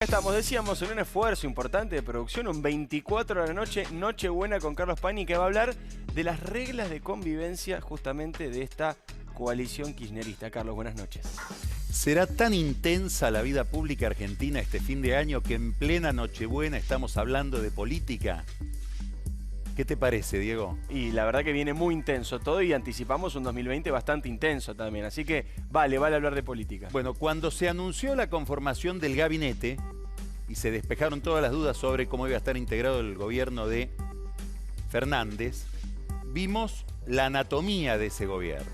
Estamos, decíamos, en un esfuerzo importante de producción, un 24 de la noche, Nochebuena con Carlos Pañi, que va a hablar de las reglas de convivencia justamente de esta coalición kirchnerista. Carlos, buenas noches. Será tan intensa la vida pública argentina este fin de año que en plena Nochebuena estamos hablando de política. ¿Qué te parece, Diego? Y la verdad que viene muy intenso todo y anticipamos un 2020 bastante intenso también, así que vale hablar de política. Bueno, cuando se anunció la conformación del gabinete y se despejaron todas las dudas sobre cómo iba a estar integrado el gobierno de Fernández, vimos la anatomía de ese gobierno.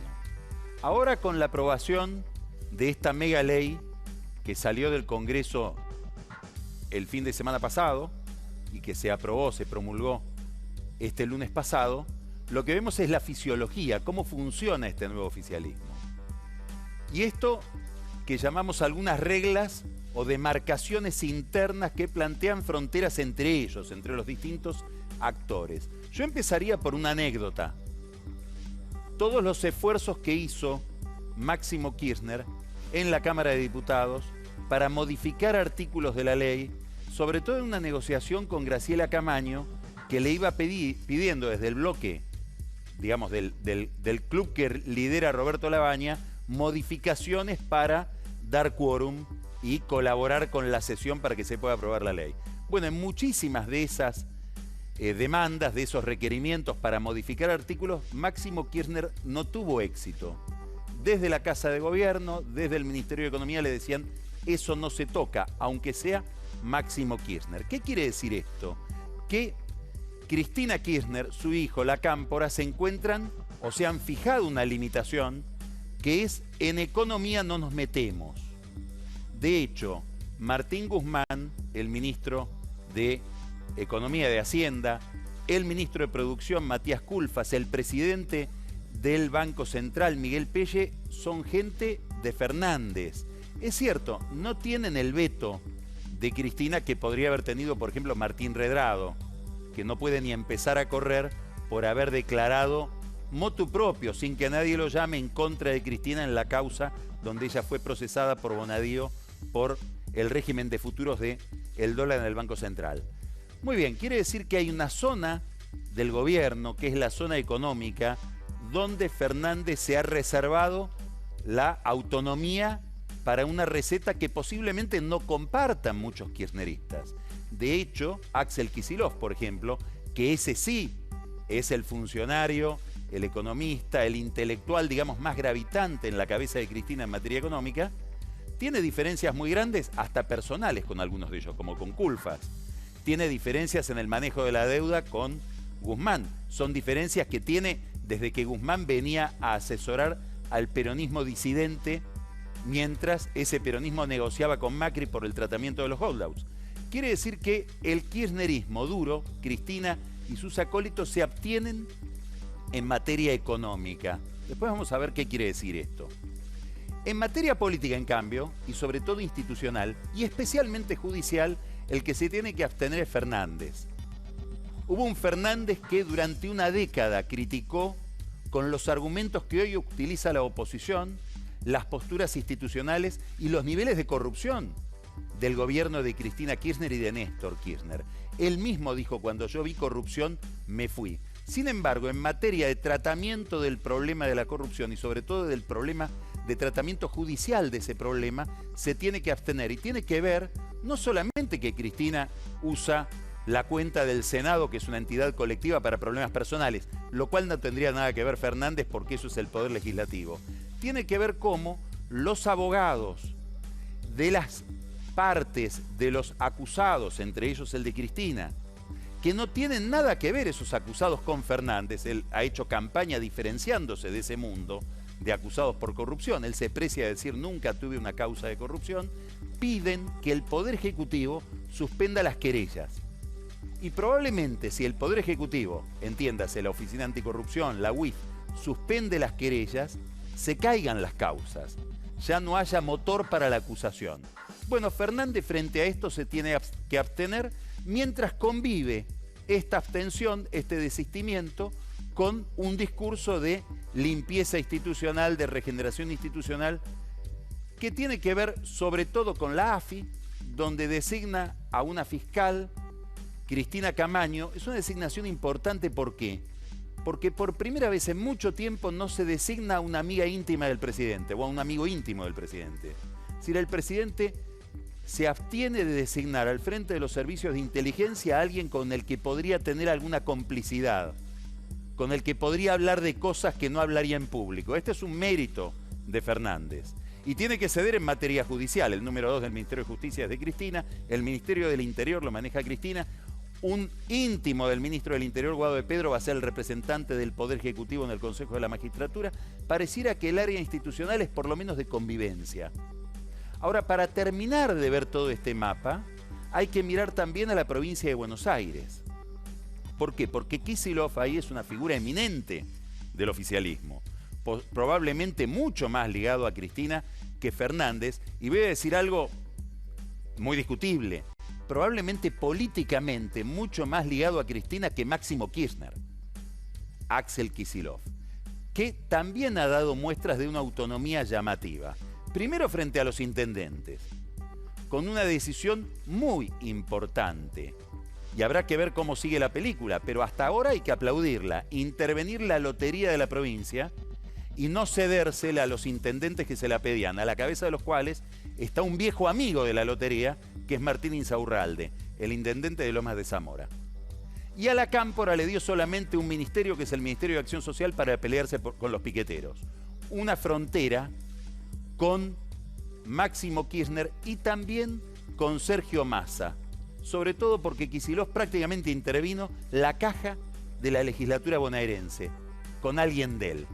Ahora, con la aprobación de esta mega ley que salió del Congreso el fin de semana pasado y que se aprobó, se promulgó este lunes pasado, lo que vemos es la fisiología, cómo funciona este nuevo oficialismo. Y esto que llamamos algunas reglas o demarcaciones internas que plantean fronteras entre ellos, entre los distintos actores. Yo empezaría por una anécdota. Todos los esfuerzos que hizo Máximo Kirchner en la Cámara de Diputados para modificar artículos de la ley, sobre todo en una negociación con Graciela Camaño, que le iba pidiendo desde el bloque, digamos, del club que lidera Roberto Labaña, modificaciones para dar quórum y colaborar con la sesión para que se pueda aprobar la ley. Bueno, en muchísimas de esas demandas, de esos requerimientos para modificar artículos, Máximo Kirchner no tuvo éxito. Desde la Casa de Gobierno, desde el Ministerio de Economía le decían, eso no se toca, aunque sea Máximo Kirchner. ¿Qué quiere decir esto? Que Cristina Kirchner, su hijo, la Cámpora, se encuentran o se han fijado una limitación que es en economía no nos metemos. De hecho, Martín Guzmán, el ministro de Economía de Hacienda, el ministro de Producción, Matías Culfas, el presidente del Banco Central, Miguel Pelle, son gente de Fernández. Es cierto, no tienen el veto de Cristina que podría haber tenido, por ejemplo, Martín Redrado, que no puede ni empezar a correr por haber declarado motu propio, sin que nadie lo llame, en contra de Cristina en la causa donde ella fue procesada por Bonadío por el régimen de futuros del dólar en el Banco Central. Muy bien, quiere decir que hay una zona del gobierno, que es la zona económica, donde Fernández se ha reservado la autonomía para una receta que posiblemente no compartan muchos kirchneristas. De hecho, Axel Kicillof, por ejemplo, que ese sí es el funcionario, el economista, el intelectual, digamos, más gravitante en la cabeza de Cristina en materia económica, tiene diferencias muy grandes, hasta personales con algunos de ellos, como con Culfas. Tiene diferencias en el manejo de la deuda con Guzmán. Son diferencias que tiene desde que Guzmán venía a asesorar al peronismo disidente, mientras ese peronismo negociaba con Macri por el tratamiento de los holdouts. Quiere decir que el kirchnerismo duro, Cristina y sus acólitos, se abstienen en materia económica. Después vamos a ver qué quiere decir esto. En materia política, en cambio, y sobre todo institucional, y especialmente judicial, el que se tiene que abstener es Fernández. Hubo un Fernández que durante una década criticó, con los argumentos que hoy utiliza la oposición, las posturas institucionales y los niveles de corrupción del gobierno de Cristina Kirchner y de Néstor Kirchner. Él mismo dijo, cuando yo vi corrupción, me fui. Sin embargo, en materia de tratamiento del problema de la corrupción y sobre todo del problema de tratamiento judicial de ese problema, se tiene que abstener. Y tiene que ver no solamente que Cristina usa la cuenta del Senado, que es una entidad colectiva para problemas personales, lo cual no tendría nada que ver Fernández porque eso es el Poder Legislativo. Tiene que ver cómo los abogados de las partes de los acusados, entre ellos el de Cristina, que no tienen nada que ver esos acusados con Fernández. Él ha hecho campaña diferenciándose de ese mundo de acusados por corrupción. Él se precia a decir, nunca tuve una causa de corrupción. Piden que el Poder Ejecutivo suspenda las querellas. Y probablemente si el Poder Ejecutivo, entiéndase, la Oficina Anticorrupción, la UIF, suspende las querellas, se caigan las causas. Ya no haya motor para la acusación. Bueno, Fernández frente a esto se tiene que abstener mientras convive esta abstención, este desistimiento, con un discurso de limpieza institucional, de regeneración institucional, que tiene que ver sobre todo con la AFI, donde designa a una fiscal, Cristina Camaño. Es una designación importante, ¿por qué? Porque por primera vez en mucho tiempo no se designa a una amiga íntima del presidente o a un amigo íntimo del presidente. Es decir, el presidente se abstiene de designar al frente de los servicios de inteligencia a alguien con el que podría tener alguna complicidad, con el que podría hablar de cosas que no hablaría en público. Este es un mérito de Fernández. Y tiene que ceder en materia judicial. El número 2 del Ministerio de Justicia es de Cristina, el Ministerio del Interior lo maneja Cristina. Un íntimo del ministro del Interior, Guado de Pedro, va a ser el representante del Poder Ejecutivo en el Consejo de la Magistratura. Pareciera que el área institucional es por lo menos de convivencia. Ahora, para terminar de ver todo este mapa, hay que mirar también a la provincia de Buenos Aires. ¿Por qué? Porque Kicillof ahí es una figura eminente del oficialismo, probablemente mucho más ligado a Cristina que Fernández, y voy a decir algo muy discutible, probablemente políticamente mucho más ligado a Cristina que Máximo Kirchner, Axel Kicillof, que también ha dado muestras de una autonomía llamativa. Primero frente a los intendentes, con una decisión muy importante. Y habrá que ver cómo sigue la película, pero hasta ahora hay que aplaudirla, intervenir la lotería de la provincia y no cedérsela a los intendentes que se la pedían, a la cabeza de los cuales está un viejo amigo de la lotería, que es Martín Insaurralde, el intendente de Lomas de Zamora. Y a la Cámpora le dio solamente un ministerio, que es el Ministerio de Acción Social, para pelearse con los piqueteros. Una frontera con Máximo Kirchner y también con Sergio Massa, sobre todo porque Kicillof prácticamente intervino la caja de la legislatura bonaerense, con alguien de él.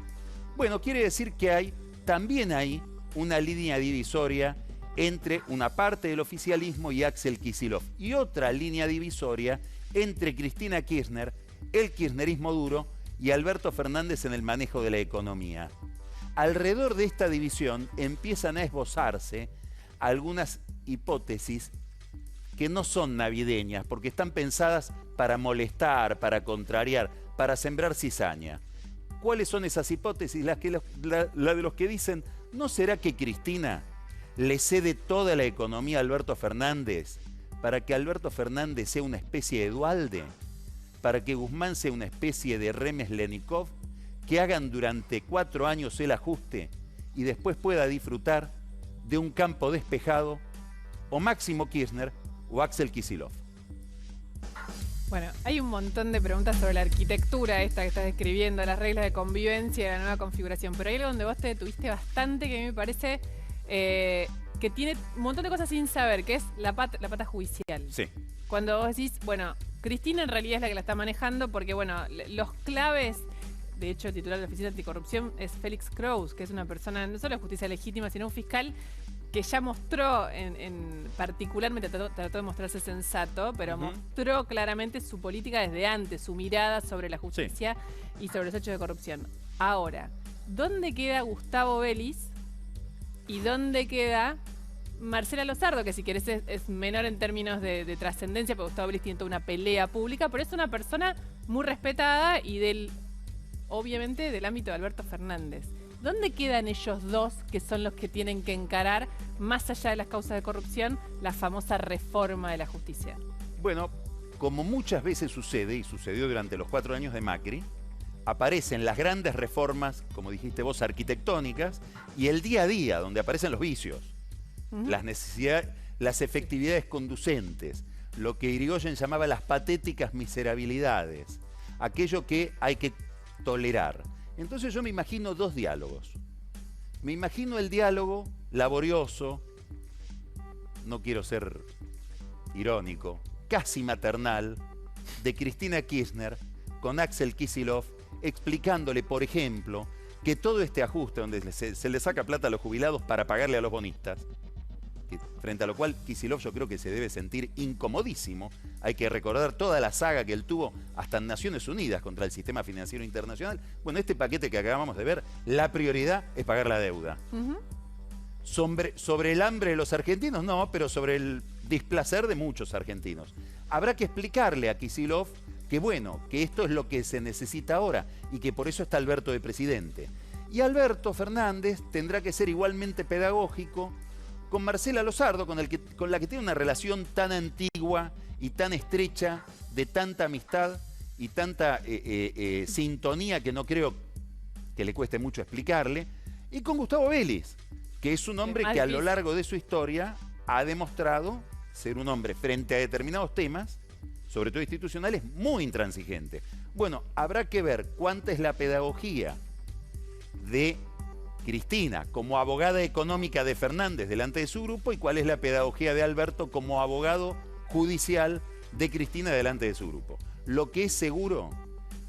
Bueno, quiere decir que también hay una línea divisoria entre una parte del oficialismo y Axel Kicillof, y otra línea divisoria entre Cristina Kirchner, el kirchnerismo duro, y Alberto Fernández en el manejo de la economía. Alrededor de esta división empiezan a esbozarse algunas hipótesis que no son navideñas, porque están pensadas para molestar, para contrariar, para sembrar cizaña. ¿Cuáles son esas hipótesis? La de los que dicen, ¿no será que Cristina le cede toda la economía a Alberto Fernández para que Alberto Fernández sea una especie de Duhalde? ¿Para que Guzmán sea una especie de Remeslenikov? Que hagan durante 4 años el ajuste y después pueda disfrutar de un campo despejado, o Máximo Kirchner o Axel Kicillof. Bueno, hay un montón de preguntas sobre la arquitectura esta que estás describiendo, las reglas de convivencia y la nueva configuración, pero hay algo donde vos te detuviste bastante que a mí me parece que tiene un montón de cosas sin saber, que es la pata judicial. Sí. Cuando vos decís, bueno, Cristina en realidad es la que la está manejando porque, bueno, los claves. De hecho, el titular de la Oficina Anticorrupción es Félix Kraus, que es una persona no solo de justicia legítima, sino un fiscal que ya mostró, particularmente trató de mostrarse sensato, pero mostró claramente su política desde antes, su mirada sobre la justicia y sobre los hechos de corrupción. Ahora, ¿dónde queda Gustavo Vélez y dónde queda Marcela Lozardo? Que si querés es menor en términos de trascendencia, porque Gustavo Vélez tiene toda una pelea pública, pero es una persona muy respetada y obviamente del ámbito de Alberto Fernández. ¿Dónde quedan ellos dos que son los que tienen que encarar, más allá de las causas de corrupción, la famosa reforma de la justicia? Bueno, como muchas veces sucede, y sucedió durante los 4 años de Macri, aparecen las grandes reformas, como dijiste vos, arquitectónicas, y el día a día, donde aparecen los vicios, las necesidades, las efectividades conducentes, lo que Irigoyen llamaba las patéticas miserabilidades, aquello que hay que tolerar. Entonces yo me imagino 2 diálogos. Me imagino el diálogo laborioso, no quiero ser irónico, casi maternal, de Cristina Kirchner con Axel Kicillof, explicándole, por ejemplo, que todo este ajuste donde se le saca plata a los jubilados para pagarle a los bonistas, frente a lo cual Kicillof yo creo que se debe sentir incomodísimo. Hay que recordar toda la saga que él tuvo hasta en Naciones Unidas contra el sistema financiero internacional. Bueno, este paquete que acabamos de ver, la prioridad es pagar la deuda. Sobre el hambre de los argentinos, no, pero sobre el displacer de muchos argentinos. Habrá que explicarle a Kicillof que bueno, que esto es lo que se necesita ahora y que por eso está Alberto de presidente. Y Alberto Fernández tendrá que ser igualmente pedagógico con Marcela Lozardo, con la que tiene una relación tan antigua y tan estrecha, de tanta amistad y tanta sintonía que no creo que le cueste mucho explicarle, y con Gustavo Vélez, que es un hombre que a lo largo de su historia ha demostrado ser un hombre frente a determinados temas, sobre todo institucionales, muy intransigente. Bueno, habrá que ver cuánta es la pedagogía de Cristina como abogada económica de Fernández delante de su grupo y cuál es la pedagogía de Alberto como abogado judicial de Cristina delante de su grupo. Lo que es seguro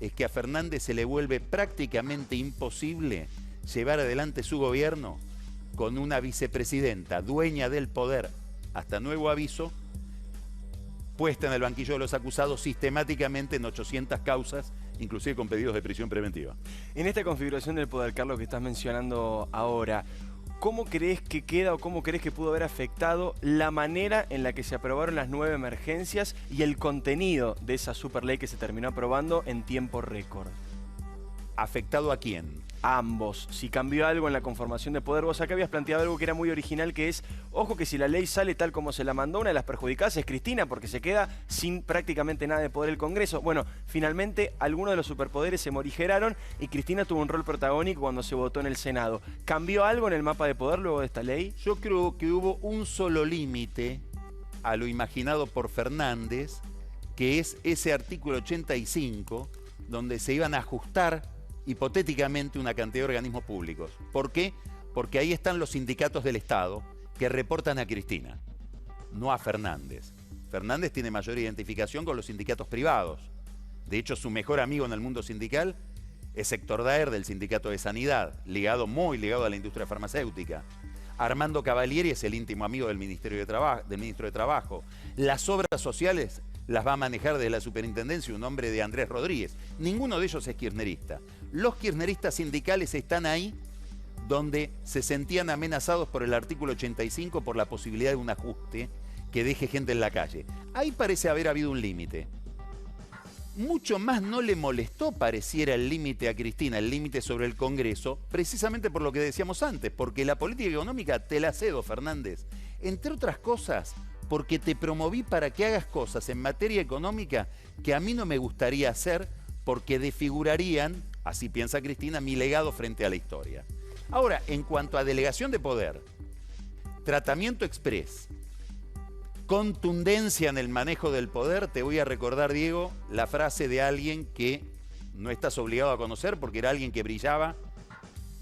es que a Fernández se le vuelve prácticamente imposible llevar adelante su gobierno con una vicepresidenta dueña del poder hasta nuevo aviso, puesta en el banquillo de los acusados sistemáticamente en 800 causas, inclusive con pedidos de prisión preventiva. En esta configuración del poder, Carlos, que estás mencionando ahora, ¿cómo crees que queda o cómo crees que pudo haber afectado la manera en la que se aprobaron las 9 emergencias y el contenido de esa superley que se terminó aprobando en tiempo récord? ¿Afectado a quién? A ambos. Si cambió algo en la conformación de poder, vos acá habías planteado algo que era muy original, que es, ojo que si la ley sale tal como se la mandó, una de las perjudicadas es Cristina, porque se queda sin prácticamente nada de poder el Congreso. Bueno, finalmente algunos de los superpoderes se morigeraron y Cristina tuvo un rol protagónico cuando se votó en el Senado. ¿Cambió algo en el mapa de poder luego de esta ley? Yo creo que hubo un solo límite a lo imaginado por Fernández, que es ese artículo 85, donde se iban a ajustar hipotéticamente una cantidad de organismos públicos. ¿Por qué? Porque ahí están los sindicatos del Estado que reportan a Cristina, no a Fernández. Fernández tiene mayor identificación con los sindicatos privados. De hecho, su mejor amigo en el mundo sindical es Héctor Daer del Sindicato de Sanidad, muy ligado a la industria farmacéutica. Armando Cavalieri es el íntimo amigo del ministro de Trabajo. Las obras sociales las va a manejar desde la superintendencia un hombre de Andrés Rodríguez. Ninguno de ellos es kirchnerista. Los kirchneristas sindicales están ahí donde se sentían amenazados por el artículo 85 por la posibilidad de un ajuste que deje gente en la calle. Ahí parece haber habido un límite. Mucho más no le molestó, pareciera, el límite a Cristina, el límite sobre el Congreso, precisamente por lo que decíamos antes, porque la política económica te la cedo, Fernández. Entre otras cosas, porque te promoví para que hagas cosas en materia económica que a mí no me gustaría hacer porque desfigurarían, así piensa Cristina, mi legado frente a la historia. Ahora, en cuanto a delegación de poder, tratamiento express, contundencia en el manejo del poder, te voy a recordar, Diego, la frase de alguien que no estás obligado a conocer porque era alguien que brillaba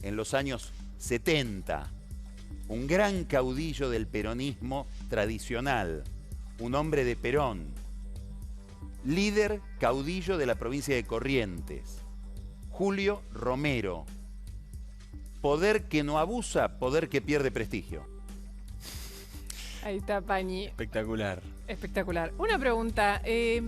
en los años 70. Un gran caudillo del peronismo tradicional, un hombre de Perón, líder caudillo de la provincia de Corrientes, Julio Romero. Poder que no abusa, poder que pierde prestigio. Ahí está, Pañi. Espectacular. Espectacular. Una pregunta.